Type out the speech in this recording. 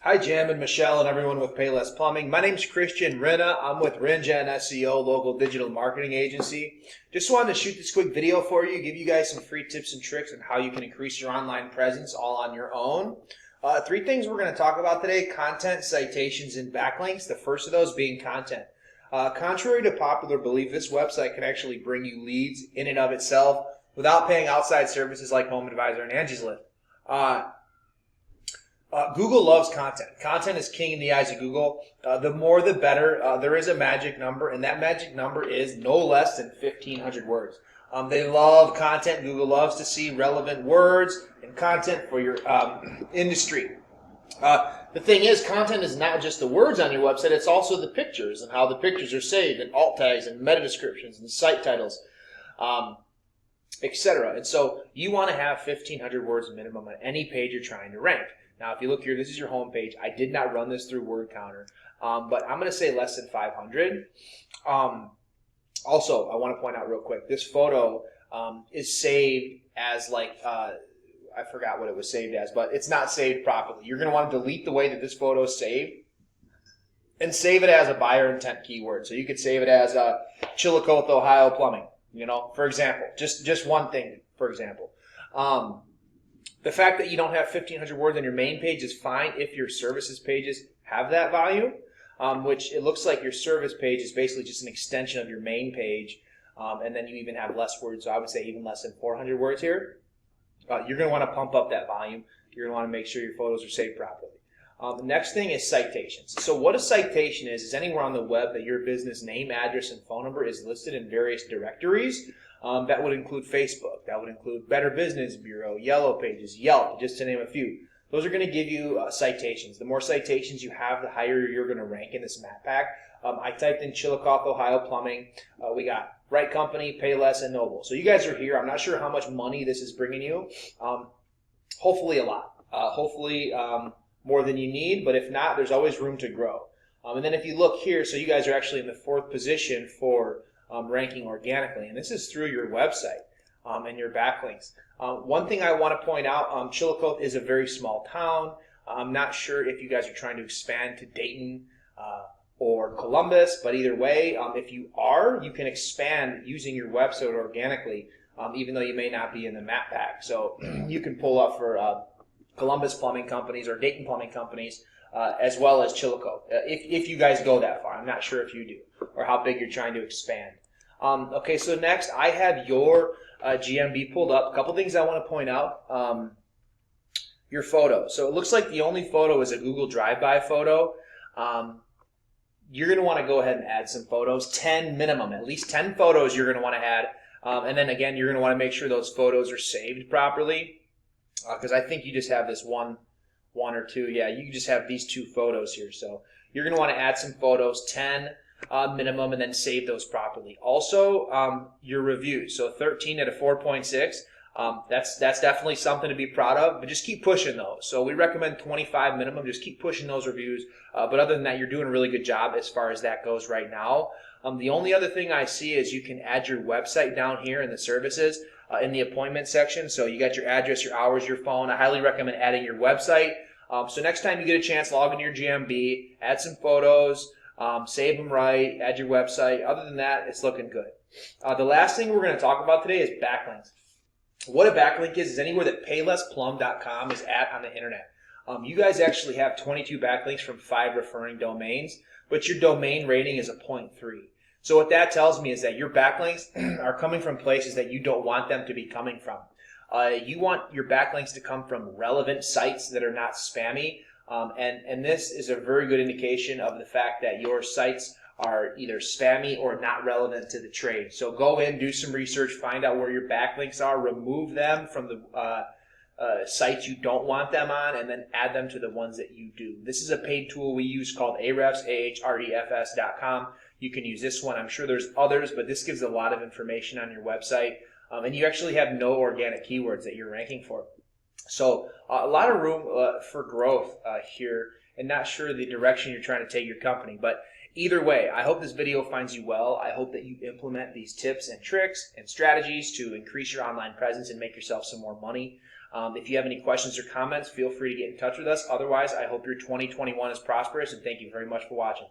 Hi, Jim and Michelle and everyone with Payless Plumbing. My name's Christian Rinna. I'm with Ringen SEO, local digital marketing agency. Just wanted to shoot this quick video for you, give you guys some free tips and tricks on how you can increase your online presence all on your own. Three things we're going to talk about today: content, citations, and backlinks. The first of those being content. Contrary to popular belief, this website can actually bring you leads in and of itself without paying outside services like Home Advisor and Angie's List. Google loves content. Content is king in the eyes of Google. The more the better. There is a magic number, and that magic number is no less than 1,500 words. They love content. Google loves to see relevant words and content for your industry. The thing is, content is not just the words on your website, it's also the pictures and how the pictures are saved, and alt tags and meta descriptions and site titles, etc. And so you want to have 1,500 words minimum on any page you're trying to rank. Now, if you look here, this is your home page. I did not run this through Word Counter, but I'm going to say less than 500. Also, I want to point out real quick, this photo is saved as I forgot what it was saved as, but it's not saved properly. You're going to want to delete the way that this photo is saved and save it as a buyer intent keyword. So you could save it as Chillicothe, Ohio plumbing, for example. Just one thing, for example. The fact that you don't have 1,500 words on your main page is fine if your services pages have that value, which it looks like your service page is basically just an extension of your main page, and then you even have less words, so I would say even less than 400 words here. You're going to want to pump up that volume. You're going to want to make sure your photos are saved properly. The next thing is citations. So what a citation is anywhere on the web that your business name, address, and phone number is listed in various directories. That would include Facebook. That would include Better Business Bureau, Yellow Pages, Yelp, just to name a few. Those are going to give you citations. The more citations you have, the higher you're going to rank in this map pack. I typed in Chillicothe, Ohio plumbing. We got Right Company, Payless, and Noble. So you guys are here. I'm not sure how much money this is bringing you. Hopefully a lot. Hopefully more than you need, but if not, there's always room to grow. And then if you look here, so you guys are actually in the 4th position for ranking organically, and this is through your website and your backlinks. One thing I want to point out, Chillicothe is a very small town. I'm not sure if you guys are trying to expand to Dayton or Columbus, but either way, if you are, you can expand using your website organically, even though you may not be in the map pack. So you can pull up for Columbus plumbing companies or Dayton plumbing companies, as well as Chillicothe, if you guys go that far. I'm not sure if you do, or how big you're trying to expand. Okay, so next I have your GMB pulled up. A couple things I want to point out. Your photo. So it looks like the only photo is a Google Drive-By photo. You're going to want to go ahead and add some photos, 10 minimum, at least 10 photos you're going to want to add. And then again, you're going to want to make sure those photos are saved properly, because I think you just have this one or two. Yeah, you just have these 2 photos here. So you're going to want to add some photos, 10 minimum, and then save those properly. Also, your reviews. So 13 at a 4.6. That's definitely something to be proud of, but just keep pushing those. So we recommend 25 minimum. Just keep pushing those reviews. But other than that, you're doing a really good job as far as that goes right now. The only other thing I see is you can add your website down here in the services in the appointment section. So you got your address, your hours, your phone. I highly recommend adding your website. So next time you get a chance, log into your GMB, add some photos, save them right, add your website. Other than that, it's looking good. The last thing we're going to talk about today is backlinks. What a backlink is anywhere that paylessplum.com is at on the internet. You guys actually have 22 backlinks from 5 referring domains, but your domain rating is a 0.3. So what that tells me is that your backlinks are coming from places that you don't want them to be coming from. You want your backlinks to come from relevant sites that are not spammy, and this is a very good indication of the fact that your sites are either spammy or not relevant to the trade. So go in, do some research, find out where your backlinks are, remove them from the sites you don't want them on, and then add them to the ones that you do. This is a paid tool we use called Ahrefs, ahrefs.com. You can use this one. I'm sure there's others, but this gives a lot of information on your website, and you actually have no organic keywords that you're ranking for. So a lot of room for growth here, and not sure the direction you're trying to take your company, but either way, I hope this video finds you well. I hope that you implement these tips and tricks and strategies to increase your online presence and make yourself some more money. If you have any questions or comments, feel free to get in touch with us. Otherwise, I hope your 2021 is prosperous, and thank you very much for watching.